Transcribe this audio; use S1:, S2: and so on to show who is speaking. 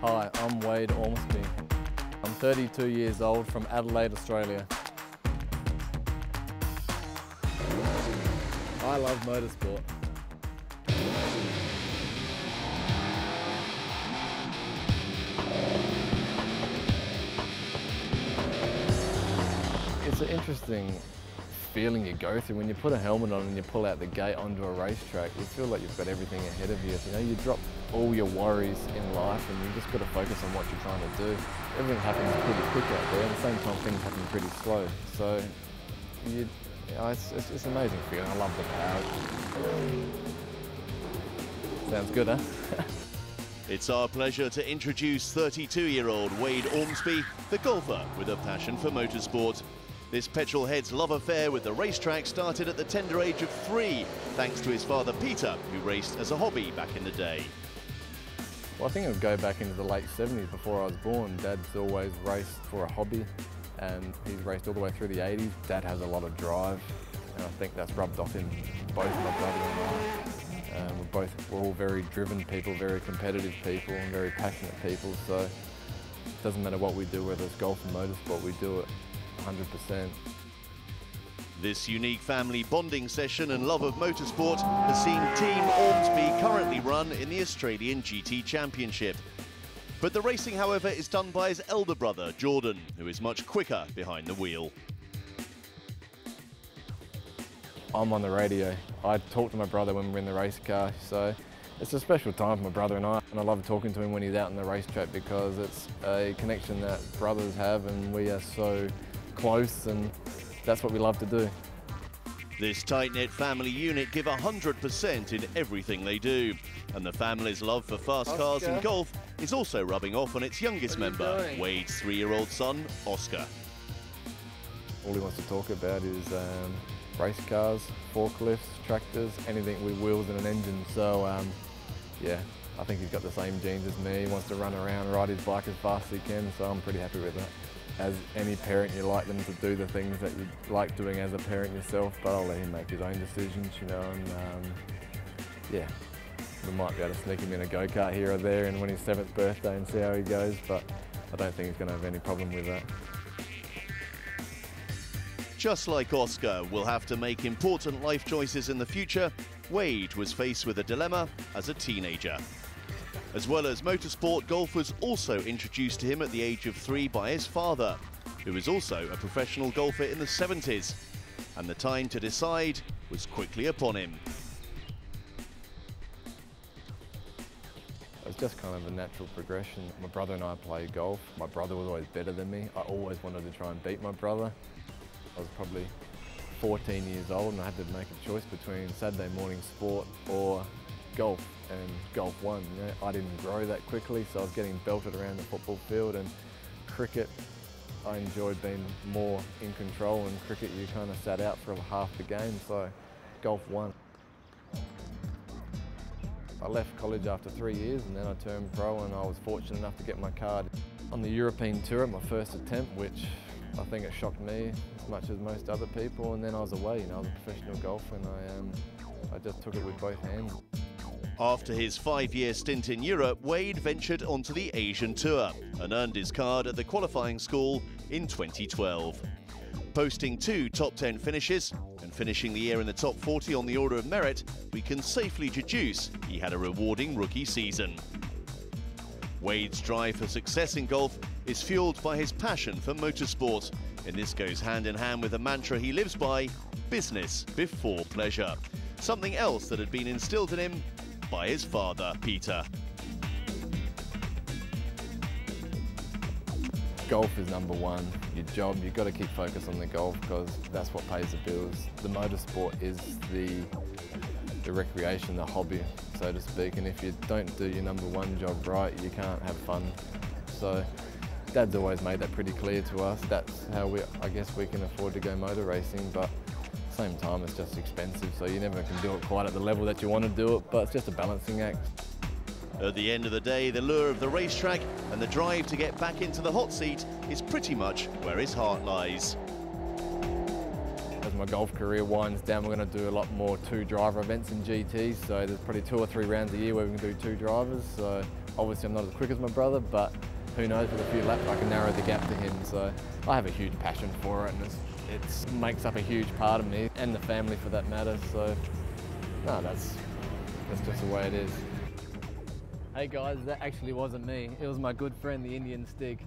S1: Hi, I'm Wade Ormsby. I'm 32 years old from Adelaide, Australia. I love motorsport. It's an interesting feeling you go through when you put a helmet on and you pull out the gate onto a racetrack. You feel like you've got everything ahead of you. You know, you drop all your worries in life and you just got to focus on what you're trying to do. Everything happens pretty quick out there. At the same time, things happen pretty slow. So, it's an amazing feeling. I love the power. Sounds good, huh?
S2: It's our pleasure to introduce 32-year-old Wade Ormsby, the golfer with a passion for motorsport. This petrolhead's love affair with the racetrack started at the tender age of 3, thanks to his father Peter, who raced as a hobby back in the day.
S1: Well, I think it would go back into the late 70s before I was born. Dad's always raced for a hobby and he's raced all the way through the 80s. Dad has a lot of drive and I think that's rubbed off in both my brother and I. We're all very driven people, very competitive people and very passionate people, so it doesn't matter what we do, whether it's golf or motorsport, we do it 100%.
S2: This unique family bonding session and love of motorsport has seen Team Ormsby currently run in the Australian GT Championship. But the racing, however, is done by his elder brother, Jordan, who is much quicker behind the wheel.
S1: I'm on the radio. I talk to my brother when we're in the race car, so it's a special time for my brother and I love talking to him when he's out on the racetrack because it's a connection that brothers have and we are so close and that's what we love to do.
S2: This tight-knit family unit give 100% in everything they do. And the family's love for fast cars and golf is also rubbing off on its youngest member, Wade's 3-year-old son, Oscar.
S1: All he wants to talk about is race cars, forklifts, tractors, anything with wheels and an engine. So yeah, I think he's got the same genes as me. He wants to run around, ride his bike as fast as he can, so I'm pretty happy with that. As any parent, you like them to do the things that you like doing as a parent yourself, but I'll let him make his own decisions, you know, and yeah, we might be able to sneak him in a go-kart here or there and when his 7th birthday and see how he goes, but I don't think he's going to have any problem with that.
S2: Just like Oscar will have to make important life choices in the future, Wade was faced with a dilemma as a teenager. As well as motorsport, golf was also introduced to him at the age of 3 by his father, who was also a professional golfer in the 70s. And the time to decide was quickly upon him.
S1: It's just kind of a natural progression. My brother and I play golf. My brother was always better than me. I always wanted to try and beat my brother. I was probably 14 years old and I had to make a choice between Saturday morning sport or golf, and golf won. You know, I didn't grow that quickly, so I was getting belted around the football field, and cricket, I enjoyed being more in control, and cricket you kind of sat out for half the game, so golf won. I left college after 3 years and then I turned pro and I was fortunate enough to get my card on the European Tour at my first attempt, which I think it shocked me as much as most other people, and then I was away, you know, I was a professional golfer and I just took it with both hands.
S2: After his 5-year stint in Europe, Wade ventured onto the Asian Tour and earned his card at the qualifying school in 2012. Posting 2 top 10 finishes and finishing the year in the top 40 on the order of merit, we can safely deduce he had a rewarding rookie season. Wade's drive for success in golf is fueled by his passion for motorsport, and this goes hand in hand with the mantra he lives by, business before pleasure. Something else that had been instilled in him by his father, Peter.
S1: Golf is number one. Your job, you've got to keep focused on the golf because that's what pays the bills. The motorsport is the recreation, the hobby, so to speak, and if you don't do your number one job right, you can't have fun. So Dad's always made that pretty clear to us. That's how I guess we can afford to go motor racing, but at the same time it's just expensive, so you never can do it quite at the level that you want to do it, but it's just a balancing act.
S2: At the end of the day, the lure of the racetrack and the drive to get back into the hot seat is pretty much where his heart lies.
S1: As my golf career winds down, we're going to do a lot more 2-driver events in GTs, so there's probably 2 or 3 rounds a year where we can do 2 drivers, so Obviously I'm not as quick as my brother, but who knows, with a few laps I can narrow the gap to him. So I have a huge passion for it, and it makes up a huge part of me and the family for that matter. So no, that's just the way it is. Hey guys, that actually wasn't me. It was my good friend, the Indian Stick.